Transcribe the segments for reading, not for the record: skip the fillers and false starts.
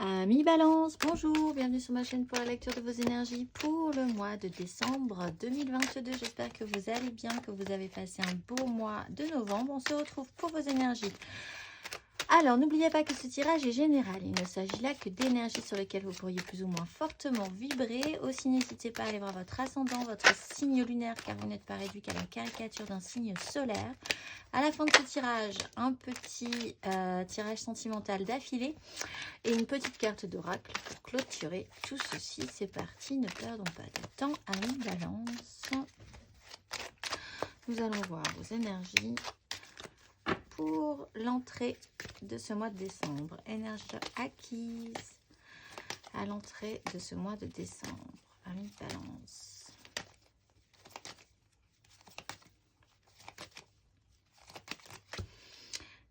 Amis Balance, bonjour, bienvenue sur ma chaîne pour la lecture de vos énergies pour le mois de décembre 2022. J'espère que vous allez bien, que vous avez passé un beau mois de novembre. On se retrouve pour vos énergies. Alors, n'oubliez pas que ce tirage est général. Il ne s'agit là que d'énergies sur lesquelles vous pourriez plus ou moins fortement vibrer. Aussi, n'hésitez pas à aller voir votre ascendant, votre signe lunaire, car vous n'êtes pas réduit qu'à la caricature d'un signe solaire. À la fin de ce tirage, un petit tirage sentimental d'affilée et une petite carte d'oracle pour clôturer tout ceci. C'est parti, ne perdons pas de temps, amis Balance. Nous allons voir vos énergies pour l'entrée de ce mois de décembre. Énergie acquise à l'entrée de ce mois de décembre, amis Balance.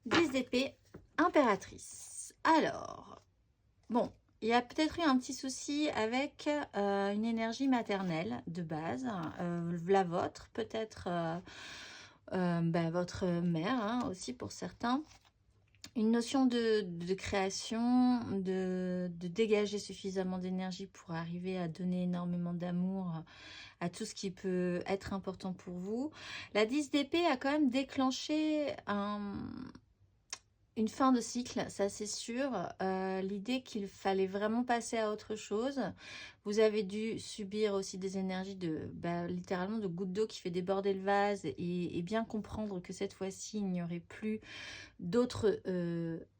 Dix d'épée, impératrice. Alors, bon, il y a peut-être eu un petit souci avec une énergie maternelle de base, la vôtre, peut-être votre mère hein, aussi pour certains. Une notion de création, de dégager suffisamment d'énergie pour arriver à donner énormément d'amour à tout ce qui peut être important pour vous. La 10 d'épée a quand même déclenché une fin de cycle, ça c'est sûr. L'idée qu'il fallait vraiment passer à autre chose. Vous avez dû subir aussi des énergies de littéralement de gouttes d'eau qui fait déborder le vase et bien comprendre que cette fois-ci il n'y aurait plus d'autres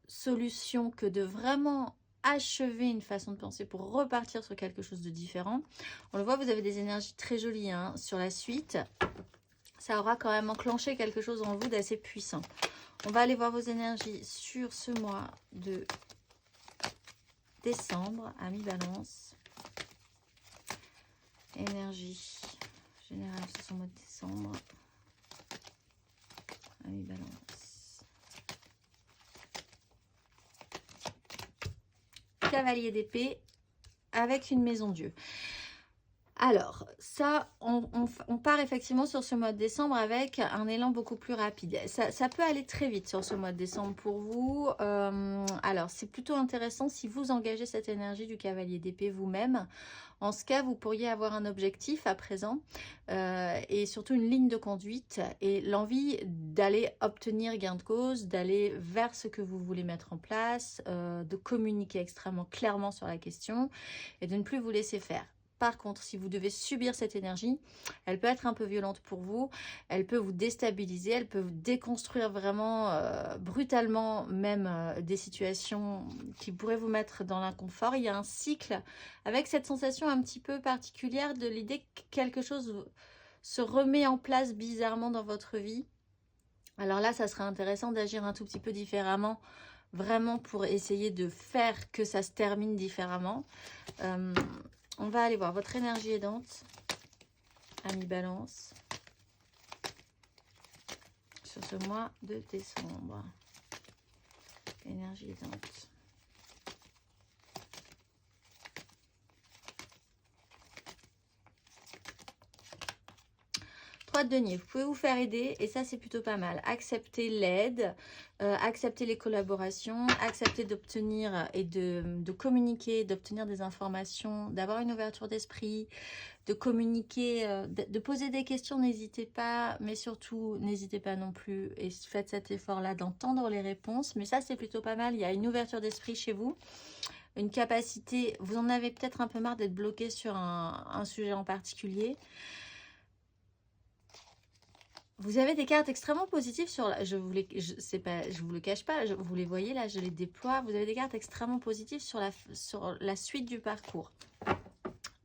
solutions que de vraiment achever une façon de penser pour repartir sur quelque chose de différent. On le voit, vous avez des énergies très jolies hein, sur la suite. Ça aura quand même enclenché quelque chose en vous d'assez puissant. On va aller voir vos énergies sur ce mois de décembre, amis Balance. Énergie générale sur ce mois de décembre, amis Balance. Cavalier d'épée avec une maison Dieu. Alors, ça, on part effectivement sur ce mois de décembre avec un élan beaucoup plus rapide. Ça peut aller très vite sur ce mois de décembre pour vous. Alors, c'est plutôt intéressant si vous engagez cette énergie du cavalier d'épée vous-même. En ce cas, vous pourriez avoir un objectif à présent et surtout une ligne de conduite et l'envie d'aller obtenir gain de cause, d'aller vers ce que vous voulez mettre en place, de communiquer extrêmement clairement sur la question et de ne plus vous laisser faire. Par contre, si vous devez subir cette énergie, elle peut être un peu violente pour vous, elle peut vous déstabiliser, elle peut vous déconstruire vraiment brutalement même des situations qui pourraient vous mettre dans l'inconfort. Il y a un cycle avec cette sensation un petit peu particulière de l'idée que quelque chose se remet en place bizarrement dans votre vie. Alors là, ça serait intéressant d'agir un tout petit peu différemment, vraiment pour essayer de faire que ça se termine différemment. On va aller voir votre énergie aidante, amis Balance, sur ce mois de décembre. Énergie aidante. De denier, vous pouvez vous faire aider et ça c'est plutôt pas mal. Accepter l'aide, accepter les collaborations, accepter d'obtenir et de communiquer, d'obtenir des informations, d'avoir une ouverture d'esprit, de communiquer, de poser des questions, n'hésitez pas, mais surtout n'hésitez pas non plus et faites cet effort là d'entendre les réponses, mais ça c'est plutôt pas mal. Il y a une ouverture d'esprit chez vous, une capacité, vous en avez peut-être un peu marre d'être bloqué sur un sujet en particulier. Vous avez des cartes extrêmement positives sur la... je vous le cache pas, vous les voyez là, je les déploie. Vous avez des cartes extrêmement positives sur la suite du parcours.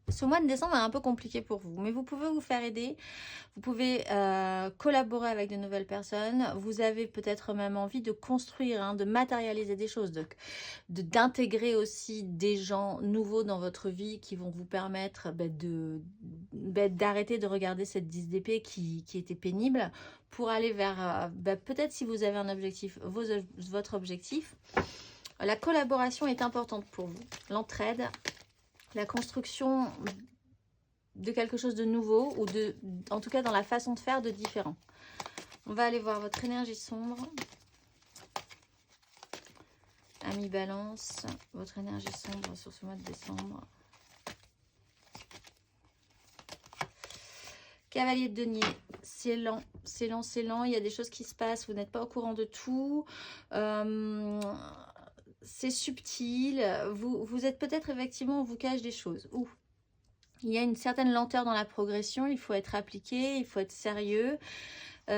Ce mois de décembre est un peu compliqué pour vous, mais vous pouvez vous faire aider. Vous pouvez collaborer avec de nouvelles personnes. Vous avez peut-être même envie de construire, hein, de matérialiser des choses, d'intégrer aussi des gens nouveaux dans votre vie qui vont vous permettre d'arrêter de regarder cette 10 d'épée qui était pénible pour aller vers, peut-être si vous avez un objectif, votre objectif. La collaboration est importante pour vous. L'entraide, la construction de quelque chose de nouveau ou en tout cas dans la façon de faire de différent. On va aller voir votre énergie sombre. Amis Balance, votre énergie sombre sur ce mois de décembre. Cavalier de denier, c'est lent, c'est lent, c'est lent. Il y a des choses qui se passent, vous n'êtes pas au courant de tout. C'est subtil. Vous êtes peut-être effectivement, on vous cache des choses. Ouh. Il y a une certaine lenteur dans la progression, il faut être appliqué, il faut être sérieux. Il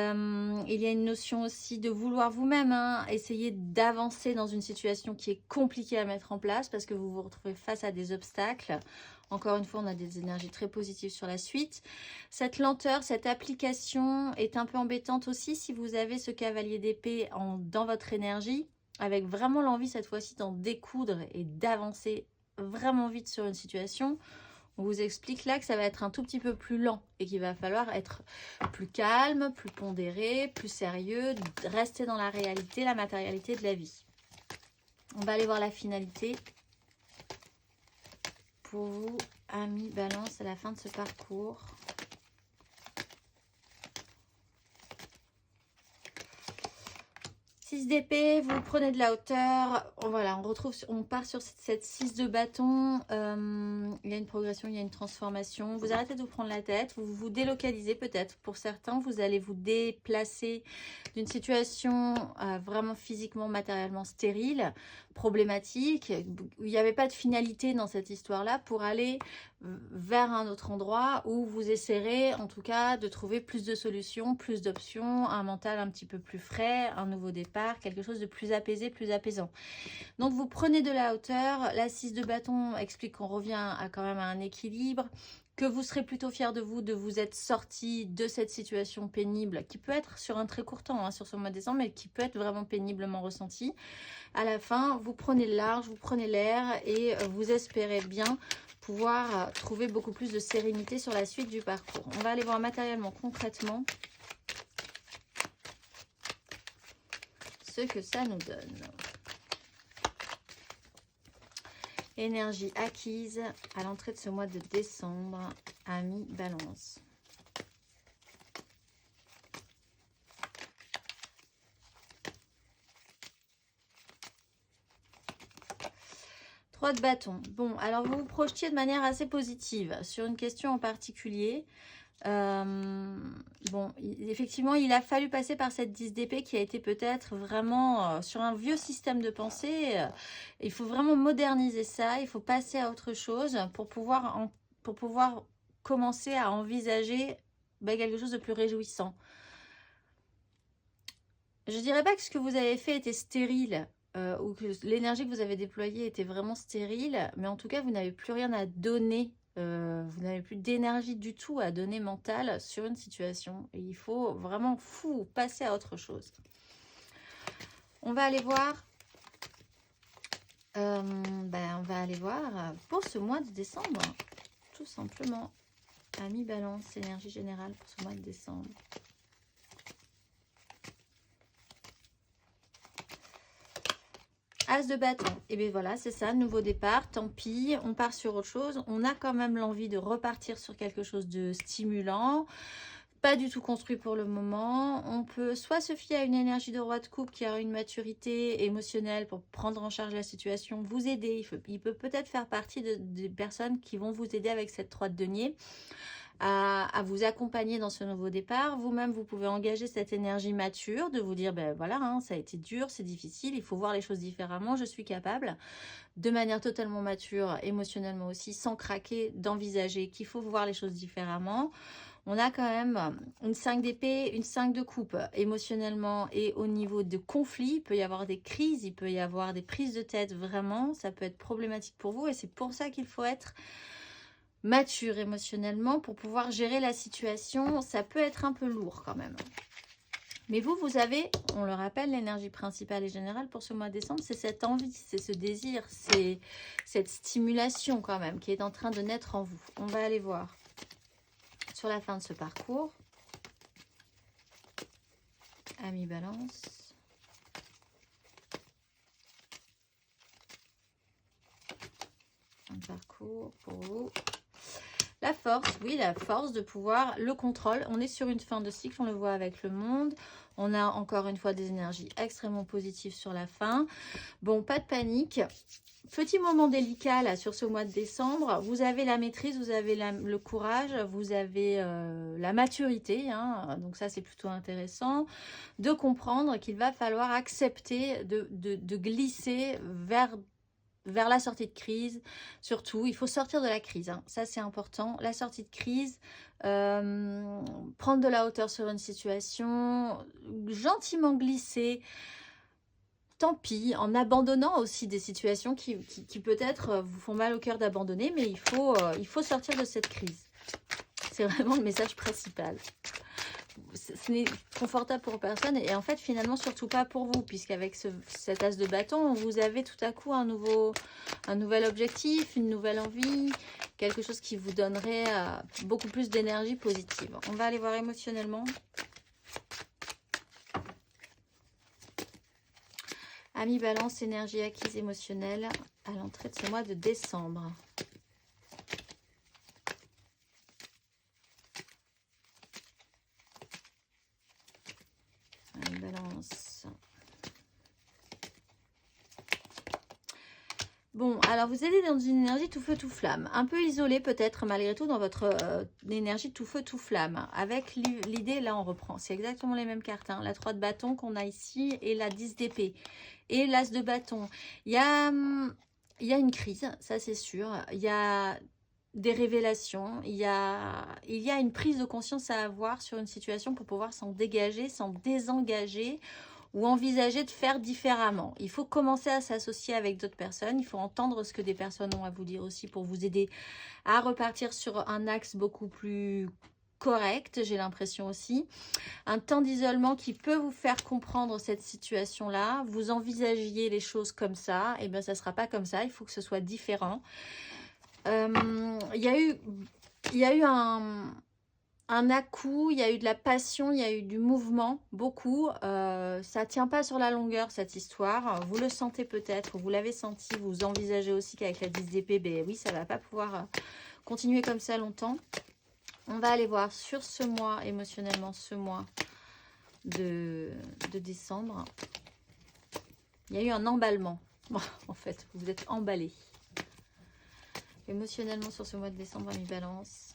y a une notion aussi de vouloir vous-même essayer d'avancer dans une situation qui est compliquée à mettre en place parce que vous vous retrouvez face à des obstacles. Encore une fois, on a des énergies très positives sur la suite. Cette lenteur, cette application est un peu embêtante aussi si vous avez ce cavalier d'épée dans votre énergie, avec vraiment l'envie cette fois-ci d'en découdre et d'avancer vraiment vite sur une situation. On vous explique là que ça va être un tout petit peu plus lent et qu'il va falloir être plus calme, plus pondéré, plus sérieux, rester dans la réalité, la matérialité de la vie. On va aller voir la finalité. Pour vous, amis Balance, à la fin de ce parcours. D'épée, vous prenez de la hauteur, voilà, on part sur cette 6 de bâton, il y a une progression, il y a une transformation, vous arrêtez de vous prendre la tête, vous vous délocalisez peut-être, pour certains, vous allez vous déplacer d'une situation vraiment physiquement, matériellement stérile, problématique, où il n'y avait pas de finalité dans cette histoire-là, pour aller vers un autre endroit où vous essaierez en tout cas de trouver plus de solutions, plus d'options, un mental un petit peu plus frais, un nouveau départ, quelque chose de plus apaisé, plus apaisant. Donc vous prenez de la hauteur, la 6 de bâton explique qu'on revient quand même à un équilibre, que vous serez plutôt fier de vous être sorti de cette situation pénible, qui peut être sur un très court temps, sur ce mois de décembre, mais qui peut être vraiment péniblement ressenti. À la fin, vous prenez le large, vous prenez l'air et vous espérez bien pouvoir trouver beaucoup plus de sérénité sur la suite du parcours. On va aller voir matériellement, concrètement, ce que ça nous donne. Énergie acquise à l'entrée de ce mois de décembre, amis Balance. Trois de bâton. Bon, alors vous vous projetiez de manière assez positive sur une question en particulier. Bon, effectivement, il a fallu passer par cette 10 d'épée qui a été peut-être vraiment sur un vieux système de pensée. Il faut vraiment moderniser ça, il faut passer à autre chose pour pouvoir commencer à envisager quelque chose de plus réjouissant. Je dirais pas que ce que vous avez fait était stérile, ou que l'énergie que vous avez déployée était vraiment stérile, mais en tout cas, vous n'avez plus rien à donner. Vous n'avez plus d'énergie du tout à donner mentale sur une situation. Et il faut vraiment passer à autre chose. On va aller voir. On va aller voir pour ce mois de décembre. Tout simplement. Amis Balance, énergie générale pour ce mois de décembre. As de bâton, et bien voilà, c'est ça, nouveau départ, tant pis, on part sur autre chose. On a quand même l'envie de repartir sur quelque chose de stimulant, pas du tout construit pour le moment. On peut soit se fier à une énergie de roi de coupe qui a une maturité émotionnelle pour prendre en charge la situation, vous aider. Il peut peut-être faire partie des personnes qui vont vous aider avec cette 3 de denier. À vous accompagner dans ce nouveau départ. Vous-même, vous pouvez engager cette énergie mature de vous dire, ben voilà, ça a été dur, c'est difficile, il faut voir les choses différemment, je suis capable, de manière totalement mature, émotionnellement aussi, sans craquer, d'envisager qu'il faut voir les choses différemment. On a quand même une 5 d'épée, une 5 de coupe, émotionnellement et au niveau de conflit. Il peut y avoir des crises, il peut y avoir des prises de tête, vraiment, ça peut être problématique pour vous et c'est pour ça qu'il faut être mature émotionnellement pour pouvoir gérer la situation. Ça peut être un peu lourd quand même. Mais vous avez, on le rappelle, l'énergie principale et générale pour ce mois de décembre, c'est cette envie, c'est ce désir, c'est cette stimulation quand même qui est en train de naître en vous. On va aller voir sur la fin de ce parcours. Amis Balance. Un parcours pour vous. La force, oui, la force de pouvoir, le contrôle. On est sur une fin de cycle, on le voit avec le monde. On a encore une fois des énergies extrêmement positives sur la fin. Bon, pas de panique. Petit moment délicat là sur ce mois de décembre. Vous avez la maîtrise, vous avez le courage, vous avez la maturité. Hein, donc ça, c'est plutôt intéressant de comprendre qu'il va falloir accepter de glisser vers la sortie de crise. Surtout, il faut sortir de la crise. Hein. Ça, c'est important. La sortie de crise, prendre de la hauteur sur une situation, gentiment glisser. Tant pis, en abandonnant aussi des situations qui peut-être vous font mal au cœur d'abandonner, mais il faut sortir de cette crise. C'est vraiment le message principal. Ce n'est confortable pour personne et en fait finalement surtout pas pour vous, puisqu'avec cet as de bâton, vous avez tout à coup un nouvel objectif, une nouvelle envie, quelque chose qui vous donnerait beaucoup plus d'énergie positive. On va aller voir émotionnellement. Amis Balance, énergie acquise émotionnelle à l'entrée de ce mois de décembre. Amis Balance. Bon, alors vous êtes dans une énergie tout feu tout flamme, un peu isolée peut-être malgré tout dans votre énergie tout feu tout flamme. Avec l'idée, là on reprend, c'est exactement les mêmes cartes, hein, la 3 de bâton qu'on a ici et la 10 d'épée et l'as de bâton. Il y a une crise, ça c'est sûr, il y a des révélations, il y a une prise de conscience à avoir sur une situation pour pouvoir s'en dégager, s'en désengager, ou envisager de faire différemment. Il faut commencer à s'associer avec d'autres personnes. Il faut entendre ce que des personnes ont à vous dire aussi pour vous aider à repartir sur un axe beaucoup plus correct, j'ai l'impression aussi. Un temps d'isolement qui peut vous faire comprendre cette situation-là. Vous envisagiez les choses comme ça, et bien ça ne sera pas comme ça. Il faut que ce soit différent. Il y a eu un à-coup, il y a eu de la passion, il y a eu du mouvement, beaucoup. Ça tient pas sur la longueur, cette histoire. Vous le sentez peut-être, vous l'avez senti, vous envisagez aussi qu'avec la 10 d'épée, ben oui, ça va pas pouvoir continuer comme ça longtemps. On va aller voir sur ce mois, émotionnellement, ce mois de décembre. Il y a eu un emballement. En fait, vous êtes emballé. Émotionnellement, sur ce mois de décembre, amis Balance.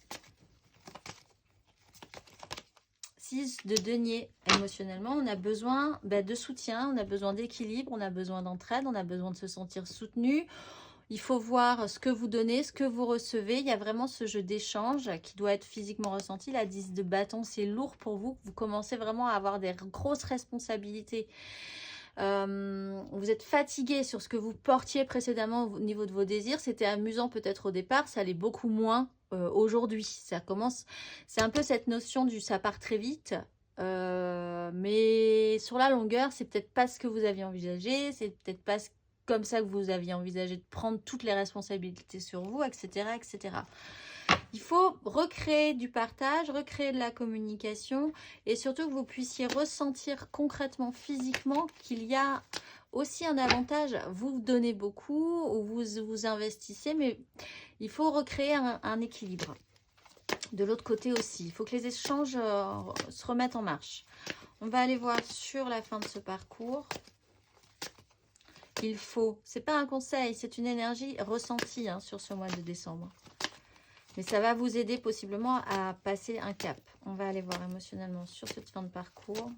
6 de denier. Émotionnellement, on a besoin de soutien, on a besoin d'équilibre, on a besoin d'entraide, on a besoin de se sentir soutenu. Il faut voir ce que vous donnez, ce que vous recevez. Il y a vraiment ce jeu d'échange qui doit être physiquement ressenti. La 10 de bâton, c'est lourd pour vous. Vous commencez vraiment à avoir des grosses responsabilités. Vous êtes fatigué sur ce que vous portiez précédemment au niveau de vos désirs. C'était amusant peut-être au départ, ça l'est beaucoup moins aujourd'hui. Ça commence, c'est un peu cette notion du ça part très vite. Mais sur la longueur, c'est peut-être pas ce que vous aviez envisagé, c'est peut-être pas comme ça que vous aviez envisagé de prendre toutes les responsabilités sur vous, etc., etc. Il faut recréer du partage, recréer de la communication et surtout que vous puissiez ressentir concrètement, physiquement qu'il y a aussi un avantage. Vous donnez beaucoup ou vous investissez, mais il faut recréer un équilibre. De l'autre côté aussi, il faut que les échanges se remettent en marche. On va aller voir sur la fin de ce parcours. Il faut, c'est pas un conseil, c'est une énergie ressentie sur ce mois de décembre. Mais ça va vous aider possiblement à passer un cap. On va aller voir émotionnellement sur cette fin de parcours.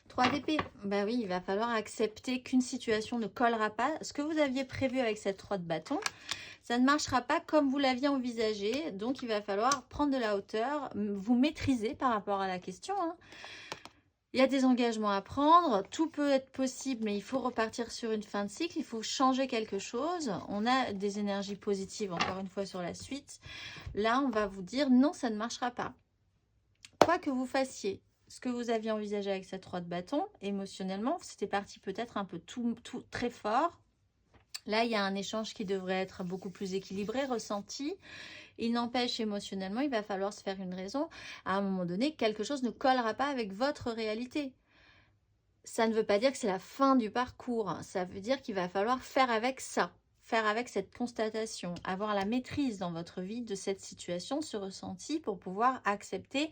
3 d'épée. Ben oui, il va falloir accepter qu'une situation ne collera pas. Ce que vous aviez prévu avec cette 3 de bâton, ça ne marchera pas comme vous l'aviez envisagé. Donc, il va falloir prendre de la hauteur, vous maîtriser par rapport à la question. Il y a des engagements à prendre, tout peut être possible, mais il faut repartir sur une fin de cycle, il faut changer quelque chose. On a des énergies positives, encore une fois, sur la suite. Là, on va vous dire, non, ça ne marchera pas. Quoi que vous fassiez, ce que vous aviez envisagé avec cette 3 de bâton, émotionnellement, c'était parti peut-être un peu tout très fort. Là, il y a un échange qui devrait être beaucoup plus équilibré, ressenti. Il n'empêche, émotionnellement, il va falloir se faire une raison. À un moment donné, quelque chose ne collera pas avec votre réalité. Ça ne veut pas dire que c'est la fin du parcours. Ça veut dire qu'il va falloir faire avec ça. faire avec cette constatation, avoir la maîtrise dans votre vie de cette situation, de ce ressenti, pour pouvoir accepter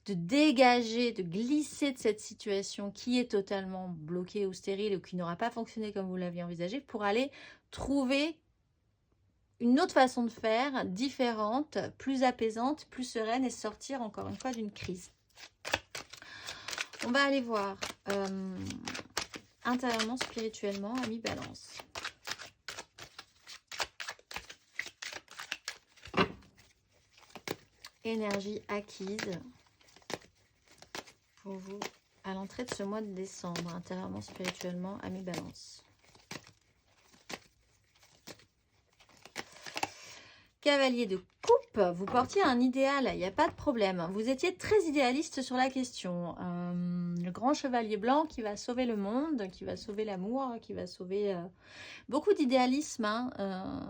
de dégager, de glisser de cette situation qui est totalement bloquée ou stérile ou qui n'aura pas fonctionné comme vous l'aviez envisagé, pour aller trouver une autre façon de faire, différente, plus apaisante, plus sereine, et sortir encore une fois d'une crise. On va aller voir intérieurement, spirituellement, ami Balance. Énergie acquise pour vous à l'entrée de ce mois de décembre, intérieurement, spirituellement, ami Balance. Cavalier de coupe, vous portiez un idéal, il n'y a pas de problème. Vous étiez très idéaliste sur la question. Le grand chevalier blanc qui va sauver le monde, qui va sauver l'amour, qui va sauver... beaucoup d'idéalisme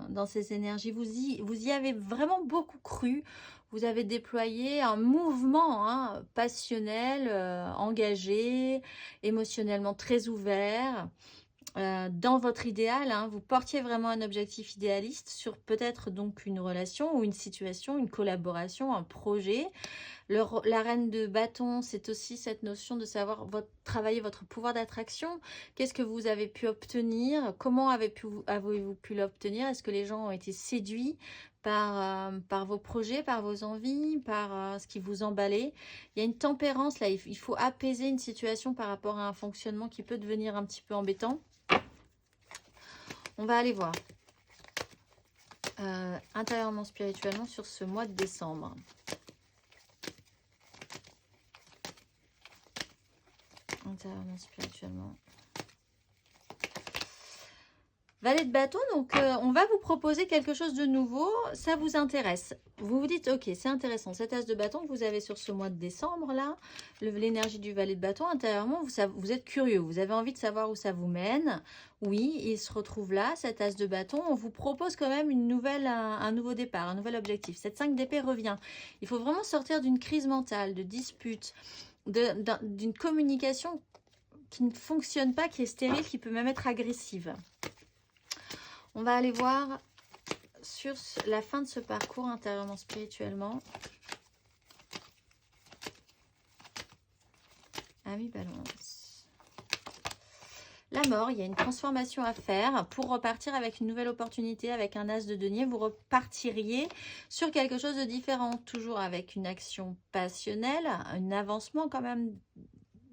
dans ces énergies. Vous y avez vraiment beaucoup cru. Vous avez déployé un mouvement passionnel, engagé, émotionnellement très ouvert. Dans votre idéal, vous portiez vraiment un objectif idéaliste sur peut-être donc une relation ou une situation, une collaboration, un projet. La reine de bâton, c'est aussi cette notion de savoir travailler votre pouvoir d'attraction. Qu'est-ce que vous avez pu obtenir? Comment avez-vous pu l'obtenir? Est-ce que les gens ont été séduits par vos projets, par vos envies, par ce qui vous emballait? Il y a une tempérance là, il faut apaiser une situation par rapport à un fonctionnement qui peut devenir un petit peu embêtant. On va aller voir intérieurement, spirituellement sur ce mois de décembre. Intérieurement, spirituellement. Valet de bâton, donc on va vous proposer quelque chose de nouveau, ça vous intéresse. Vous vous dites, ok, c'est intéressant, cet as de bâton que vous avez sur ce mois de décembre, là, l'énergie du valet de bâton, intérieurement, vous êtes curieux, vous avez envie de savoir où ça vous mène. Oui, il se retrouve là, cet as de bâton, on vous propose quand même un nouveau départ, un nouvel objectif. Cette 5 d'épée revient. Il faut vraiment sortir d'une crise mentale, de dispute, d'une communication qui ne fonctionne pas, qui est stérile, qui peut même être agressive. On va aller voir sur la fin de ce parcours intérieurement, spirituellement. Ami Balance. La mort, il y a une transformation à faire pour repartir avec une nouvelle opportunité, avec un as de denier. Vous repartiriez sur quelque chose de différent, toujours avec une action passionnelle, un avancement quand même,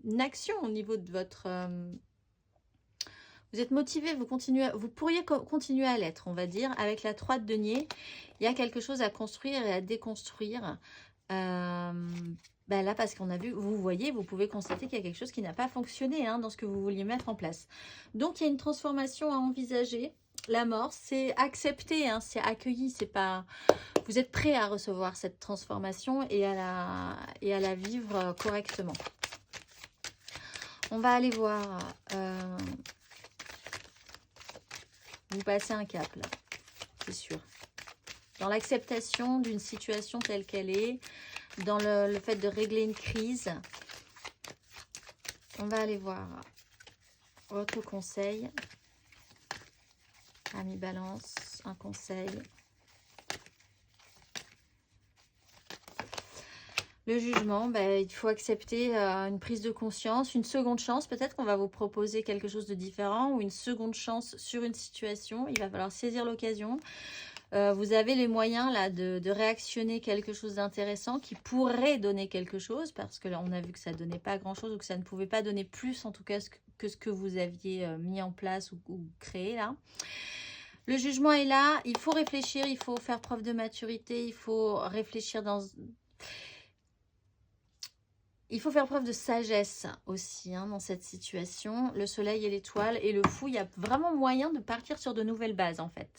une action au niveau de votre... Vous êtes motivé, vous pourriez continuer à l'être, on va dire. Avec la 3 de denier, il y a quelque chose à construire et à déconstruire. Là, parce qu'on a vu, vous voyez, vous pouvez constater qu'il y a quelque chose qui n'a pas fonctionné dans ce que vous vouliez mettre en place. Donc, il y a une transformation à envisager. La mort, c'est accepté, c'est accueilli, c'est pas... Vous êtes prêt à recevoir cette transformation et à la vivre correctement. On va aller voir... vous passez un cap, là, c'est sûr. Dans l'acceptation d'une situation telle qu'elle est, dans le fait de régler une crise. On va aller voir votre conseil. Ami Balance, un conseil. Le jugement, il faut accepter une prise de conscience, une seconde chance. Peut-être qu'on va vous proposer quelque chose de différent ou une seconde chance sur une situation. Il va falloir saisir l'occasion. Vous avez les moyens là de réactionner quelque chose d'intéressant qui pourrait donner quelque chose, parce que là on a vu que ça ne donnait pas grand-chose ou que ça ne pouvait pas donner plus en tout cas que ce que vous aviez mis en place ou créé là. Le jugement est là, il faut réfléchir, il faut faire preuve de maturité, il faut réfléchir il faut faire preuve de sagesse aussi dans cette situation. Le soleil et l'étoile et le fou, il y a vraiment moyen de partir sur de nouvelles bases en fait.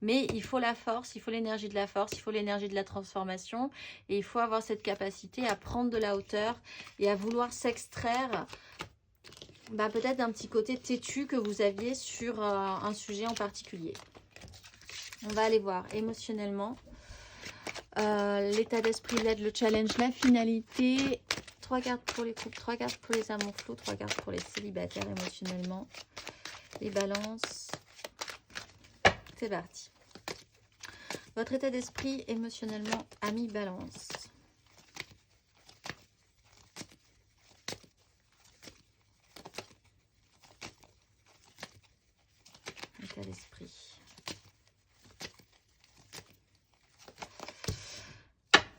Mais il faut la force, il faut l'énergie de la force, il faut l'énergie de la transformation. Et il faut avoir cette capacité à prendre de la hauteur et à vouloir s'extraire peut-être d'un petit côté têtu que vous aviez sur un sujet en particulier. On va aller voir émotionnellement. L'état d'esprit, l'aide, le challenge, la finalité. 3 cartes pour les couples, 3 cartes pour les amours flous, 3 cartes pour les célibataires émotionnellement. Les balances. C'est parti. Votre état d'esprit émotionnellement, ami Balance. État d'esprit.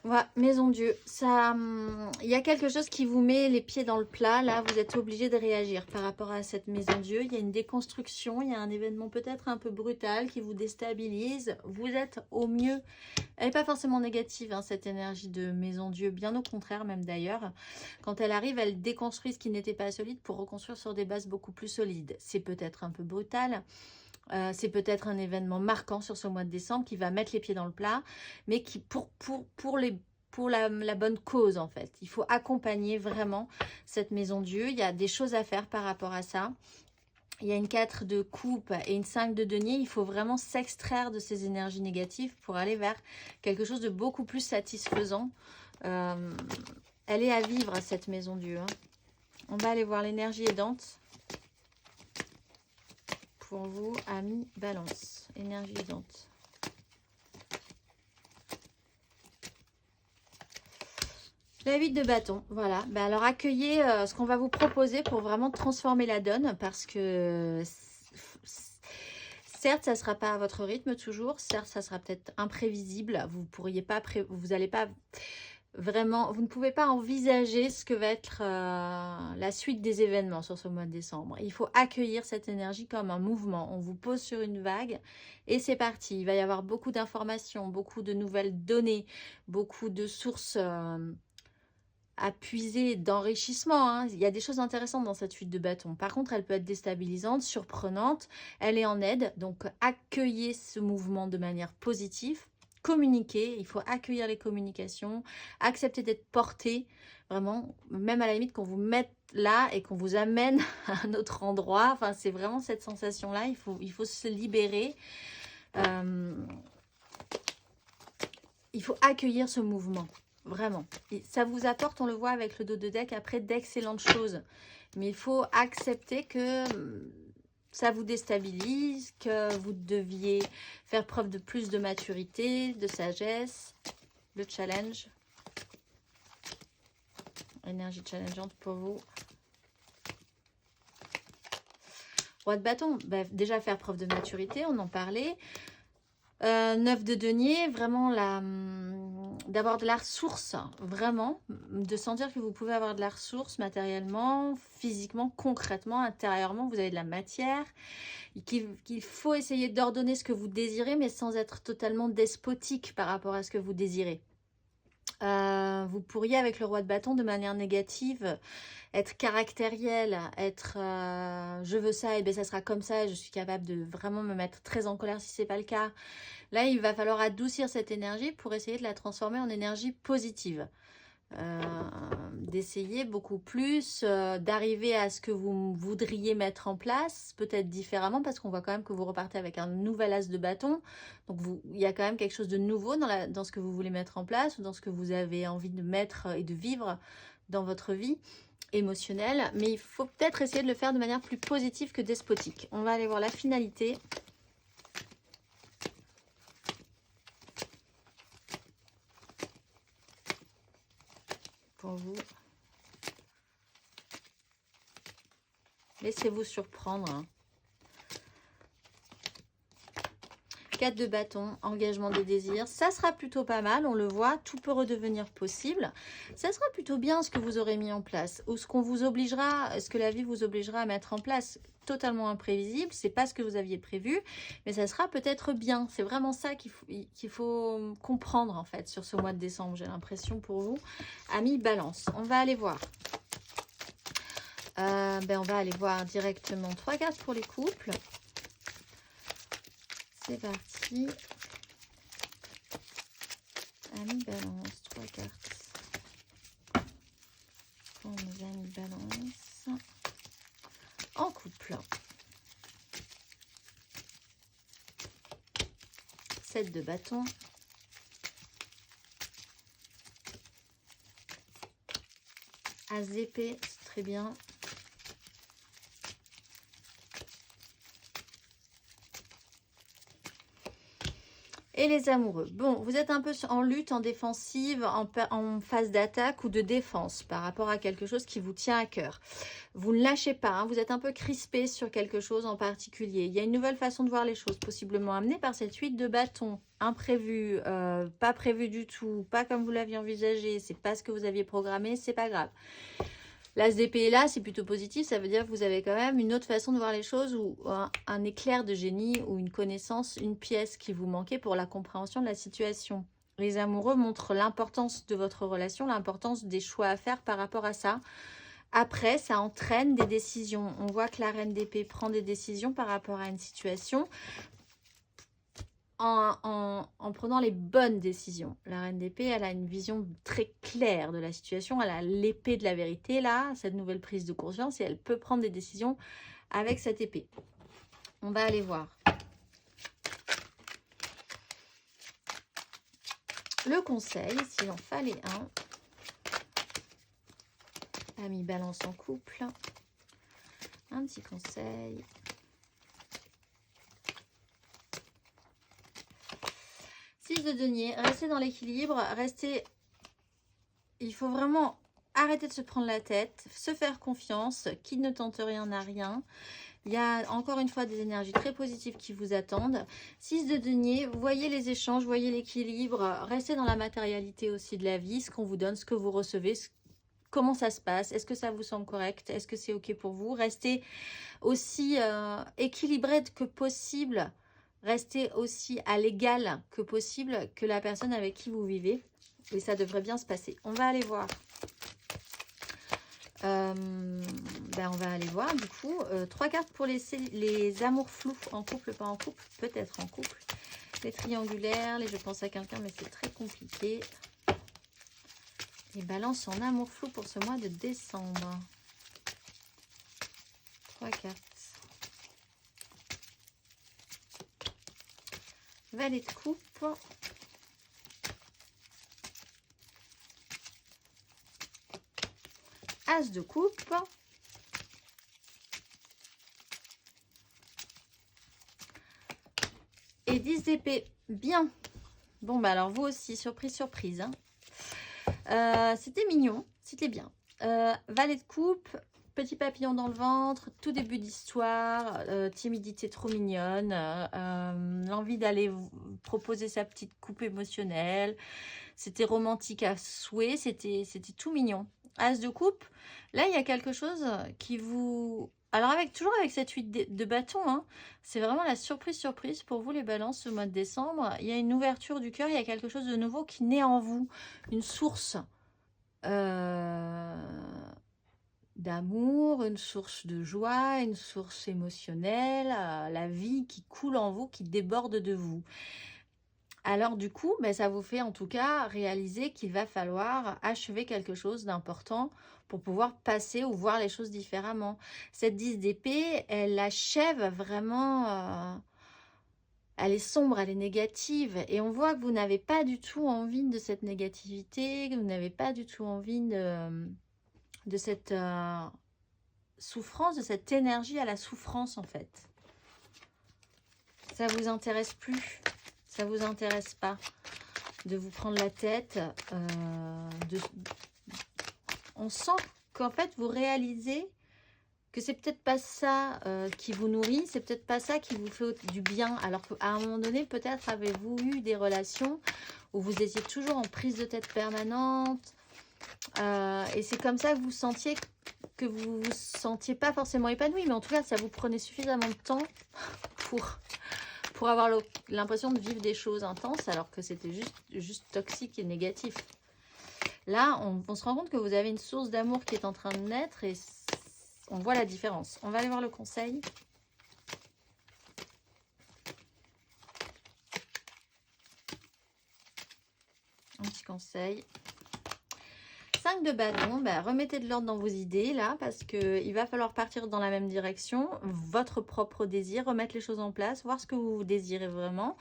Voilà, maison Dieu, ça, il y a quelque chose qui vous met les pieds dans le plat. Là, vous êtes obligé de réagir par rapport à cette maison Dieu. Il y a une déconstruction, il y a un événement peut-être un peu brutal qui vous déstabilise. Vous êtes au mieux. Elle n'est pas forcément négative, hein, cette énergie de maison Dieu. Bien au contraire, même d'ailleurs. Quand elle arrive, elle déconstruit ce qui n'était pas solide pour reconstruire sur des bases beaucoup plus solides. C'est peut-être un peu brutal. C'est peut-être un événement marquant sur ce mois de décembre qui va mettre les pieds dans le plat, mais qui pour la bonne cause en fait. Il faut accompagner vraiment cette maison Dieu. Il y a des choses à faire par rapport à ça. Il y a une 4 de coupe et une 5 de denier. Il faut vraiment s'extraire de ces énergies négatives pour aller vers quelque chose de beaucoup plus satisfaisant. Elle est à vivre cette maison Dieu. Hein. On va aller voir l'énergie aidante. Pour vous, amis Balance, énergie aidante. La 8 de bâton, voilà. Ben alors accueillez ce qu'on va vous proposer pour vraiment transformer la donne parce que certes, ça ne sera pas à votre rythme toujours. Certes, ça sera peut-être imprévisible. Vous pourriez pas, vous n'allez pas vraiment, vous ne pouvez pas envisager ce que va être la suite des événements sur ce mois de décembre. Il faut accueillir cette énergie comme un mouvement. On vous pose sur une vague et c'est parti. Il va y avoir beaucoup d'informations, beaucoup de nouvelles données, beaucoup de sources à puiser, d'enrichissement. Hein. Il y a des choses intéressantes dans cette fuite de bâton. Par contre, elle peut être déstabilisante, surprenante. Elle est en aide, donc accueillez ce mouvement de manière positive. Communiquer, il faut accueillir les communications, accepter d'être porté, vraiment, même à la limite qu'on vous mette là et qu'on vous amène à un autre endroit. Enfin, c'est vraiment cette sensation-là, il faut se libérer. Il faut accueillir ce mouvement, vraiment. Et ça vous apporte, on le voit avec le dos de deck, après d'excellentes choses. Mais il faut accepter que ça vous déstabilise, que vous deviez faire preuve de plus de maturité, de sagesse, le challenge. Énergie challengeante pour vous. Roi de bâton, bah, déjà faire preuve de maturité, on en parlait. 9 de denier, vraiment d'avoir de la ressource, vraiment, de sentir que vous pouvez avoir de la ressource matériellement, physiquement, concrètement, intérieurement, vous avez de la matière, qu'il faut essayer d'ordonner ce que vous désirez, mais sans être totalement despotique par rapport à ce que vous désirez. Vous pourriez, avec le roi de bâton, de manière négative, être caractériel, être je veux ça, et bien ça sera comme ça, et je suis capable de vraiment me mettre très en colère si ce n'est pas le cas. Là, il va falloir adoucir cette énergie pour essayer de la transformer en énergie positive. D'essayer beaucoup plus, d'arriver à ce que vous voudriez mettre en place, peut-être différemment, parce qu'on voit quand même que vous repartez avec un nouvel as de bâton. Donc, il y a quand même quelque chose de nouveau dans ce que vous voulez mettre en place, ou dans ce que vous avez envie de mettre et de vivre dans votre vie émotionnelle. Mais il faut peut-être essayer de le faire de manière plus positive que despotique. On va aller voir la finalité. Pour vous. Laissez-vous surprendre. Hein. 4 de bâton, engagement des désirs. Ça sera plutôt pas mal, on le voit. Tout peut redevenir possible. Ça sera plutôt bien ce que vous aurez mis en place. Ou ce qu'on vous obligera, ce que la vie vous obligera à mettre en place. Totalement imprévisible. C'est pas ce que vous aviez prévu. Mais ça sera peut-être bien. C'est vraiment ça qu'il faut comprendre en fait sur ce mois de décembre. J'ai l'impression pour vous. Amis Balance. On va aller voir. On va aller voir directement 3 cartes pour les couples. C'est parti. Amis Balance, 3 cartes. Pour nos amis Balance. En couple. 7 de bâton. As d'épée, c'est très bien. Et les amoureux. Bon, vous êtes un peu en lutte, en défensive, en phase d'attaque ou de défense par rapport à quelque chose qui vous tient à cœur. Vous ne lâchez pas, hein, vous êtes un peu crispé sur quelque chose en particulier. Il y a une nouvelle façon de voir les choses, possiblement amenée par cette 8 de bâton. Imprévu, pas prévu du tout, pas comme vous l'aviez envisagé, c'est pas ce que vous aviez programmé, c'est pas grave. L'as d'épée est là, c'est plutôt positif, ça veut dire que vous avez quand même une autre façon de voir les choses ou un éclair de génie ou une connaissance, une pièce qui vous manquait pour la compréhension de la situation. Les amoureux montrent l'importance de votre relation, l'importance des choix à faire par rapport à ça. Après, ça entraîne des décisions. On voit que la reine d'épée prend des décisions par rapport à une situation. En prenant les bonnes décisions. La reine d'épée, elle a une vision très claire de la situation. Elle a l'épée de la vérité, là, cette nouvelle prise de conscience, et elle peut prendre des décisions avec cette épée. On va aller voir. Le conseil, s'il en fallait un. Ami balance en couple. Un petit conseil. De denier, restez dans l'équilibre, restez, il faut vraiment arrêter de se prendre la tête, se faire confiance, qui ne tente rien n'a rien. Il y a encore une fois des énergies très positives qui vous attendent. 6 de denier, voyez les échanges, voyez l'équilibre, restez dans la matérialité aussi de la vie, ce qu'on vous donne, ce que vous recevez, comment ça se passe, est-ce que ça vous semble correct, est-ce que c'est ok pour vous, restez aussi équilibré que possible. Restez aussi à l'égal que possible que la personne avec qui vous vivez. Et ça devrait bien se passer. On va aller voir. On va aller voir du coup. 3 cartes pour les amours flous en couple, pas en couple. Peut-être en couple. Les triangulaires, les je pense à quelqu'un, mais c'est très compliqué. Et balance en amour flou pour ce mois de décembre. 3 cartes. Valet de coupe. As de coupe. Et 10 d'épée. Bien. Bon, bah alors vous aussi, surprise, surprise. C'était mignon. C'était bien. Valet de coupe. Petit papillon dans le ventre, tout début d'histoire, timidité trop mignonne, l'envie d'aller proposer sa petite coupe émotionnelle. C'était romantique à souhait, c'était tout mignon. As de coupe, là il y a quelque chose qui vous... Alors toujours avec cette 8 de bâton, hein, c'est vraiment la surprise pour vous les balances ce mois de décembre. Il y a une ouverture du cœur, il y a quelque chose de nouveau qui naît en vous, une source... d'amour, une source de joie, une source émotionnelle, la vie qui coule en vous, qui déborde de vous. Alors du coup, ça vous fait en tout cas réaliser qu'il va falloir achever quelque chose d'important pour pouvoir passer ou voir les choses différemment. Cette 10 d'épée, elle achève vraiment... elle est sombre, elle est négative. Et on voit que vous n'avez pas du tout envie de cette négativité, que vous n'avez pas du tout envie de cette souffrance, de cette énergie à la souffrance en fait. Ça vous intéresse plus, ça vous intéresse pas de vous prendre la tête. On sent qu'en fait vous réalisez que c'est peut-être pas ça qui vous nourrit, c'est peut-être pas ça qui vous fait du bien. Alors qu'à un moment donné, peut-être avez-vous eu des relations où vous étiez toujours en prise de tête permanente. Et c'est comme ça que vous sentiez que vous vous sentiez pas forcément épanoui, mais en tout cas ça vous prenait suffisamment de temps pour avoir l'impression de vivre des choses intenses alors que c'était juste toxique et négatif. Là on se rend compte que vous avez une source d'amour qui est en train de naître et on voit la différence. On va aller voir le conseil. Un petit conseil. 5 de bâton, remettez de l'ordre dans vos idées là, parce qu'il va falloir partir dans la même direction, votre propre désir, remettre les choses en place, voir ce que vous désirez vraiment.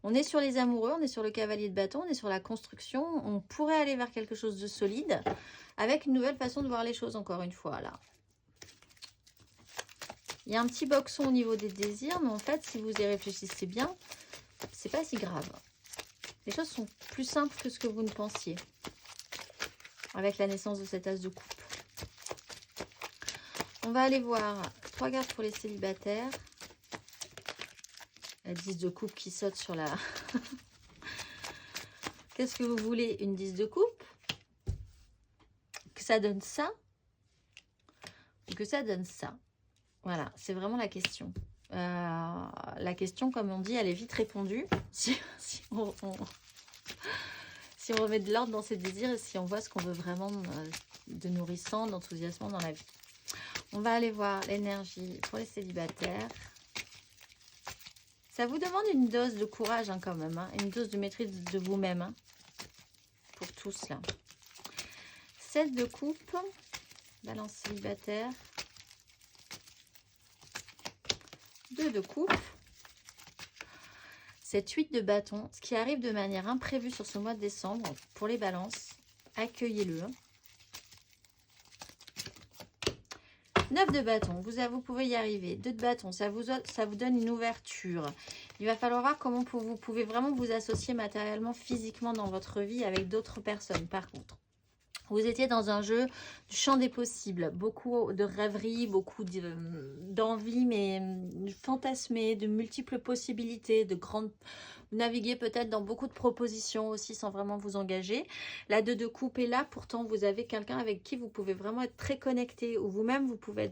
On est sur les amoureux, on est sur le cavalier de bâton, on est sur la construction, on pourrait aller vers quelque chose de solide, avec une nouvelle façon de voir les choses encore une fois là. Il y a un petit boxon au niveau des désirs, mais en fait, si vous y réfléchissez bien, c'est pas si grave. Les choses sont plus simples que ce que vous ne pensiez. Avec la naissance de cet as de coupe. On va aller voir 3 cartes pour les célibataires. La 10 de coupe qui saute sur la... Qu'est-ce que vous voulez? Une 10 de coupe? Que ça donne ça? Ou que ça donne ça? Voilà, c'est vraiment la question. La question, comme on dit, elle est vite répondue. Si on remet de l'ordre dans ses désirs et si on voit ce qu'on veut vraiment de nourrissant, d'enthousiasmant dans la vie. On va aller voir l'énergie pour les célibataires. Ça vous demande une dose de courage hein, quand même, hein, une dose de maîtrise de vous-même. Hein, pour tous là. 7 de coupe, balance célibataire. 2 de coupe. 7, 8 de bâton, ce qui arrive de manière imprévue sur ce mois de décembre pour les balances. Accueillez-le. 9 de bâton, vous pouvez y arriver. 2 de bâton, ça vous donne une ouverture. Il va falloir voir comment vous pouvez vraiment vous associer matériellement, physiquement dans votre vie avec d'autres personnes. Par contre, vous étiez dans un jeu du champ des possibles. Beaucoup de rêveries, beaucoup d'envie, mais fantasmées, de multiples possibilités, de grandes... Vous naviguez peut-être dans beaucoup de propositions aussi sans vraiment vous engager. La 2 de coupe est là, pourtant vous avez quelqu'un avec qui vous pouvez vraiment être très connecté ou vous-même vous pouvez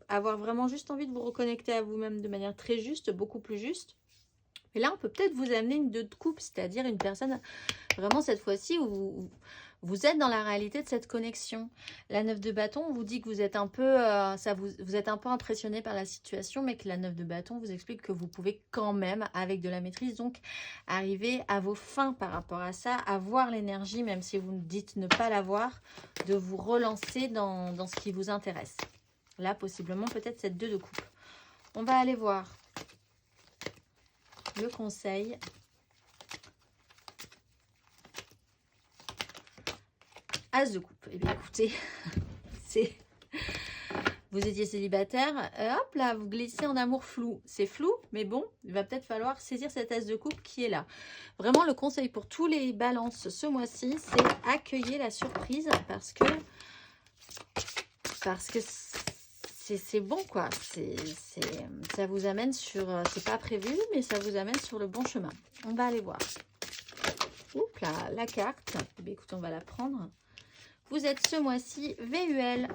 avoir vraiment juste envie de vous reconnecter à vous-même de manière très juste, beaucoup plus juste. Et là, on peut peut-être vous amener une 2 de coupe, c'est-à-dire une personne vraiment cette fois-ci où vous êtes dans la réalité de cette connexion. La 9 de bâton, on vous dit que vous êtes un peu, vous êtes un peu impressionné par la situation, mais que la 9 de bâton vous explique que vous pouvez quand même, avec de la maîtrise, donc arriver à vos fins par rapport à ça, avoir l'énergie, même si vous dites ne pas l'avoir, de vous relancer dans ce qui vous intéresse. Là, possiblement, peut-être cette 2 de coupe. On va aller voir le conseil. As de coupe. Eh bien, écoutez, vous étiez célibataire, hop là, vous glissez en amour flou. C'est flou, mais bon, il va peut-être falloir saisir cet as de coupe qui est là. Vraiment, le conseil pour tous les balances ce mois-ci, c'est accueillir la surprise parce que c'est bon quoi. Ça vous amène sur, c'est pas prévu, mais ça vous amène sur le bon chemin. On va aller voir. Oups là, la carte. Eh bien, écoute, on va la prendre. Vous êtes ce mois-ci VUL.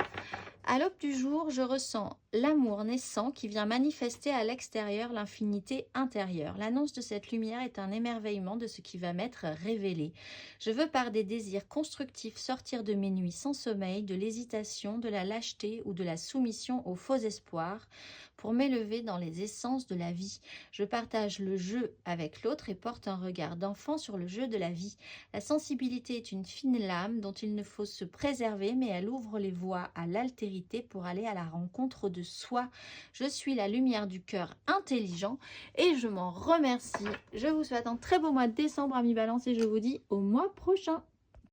À l'aube du jour, je ressens l'amour naissant qui vient manifester à l'extérieur l'infinité intérieure. L'annonce de cette lumière est un émerveillement de ce qui va m'être révélé. Je veux par des désirs constructifs sortir de mes nuits sans sommeil, de l'hésitation, de la lâcheté ou de la soumission aux faux espoirs pour m'élever dans les essences de la vie. Je partage le jeu avec l'autre et porte un regard d'enfant sur le jeu de la vie. La sensibilité est une fine lame dont il ne faut se préserver, mais elle ouvre les voies à l'altérité pour aller à la rencontre de soi. Je suis la lumière du cœur intelligent et je m'en remercie. Je vous souhaite un très beau mois de décembre, amis Balance, et je vous dis au mois prochain.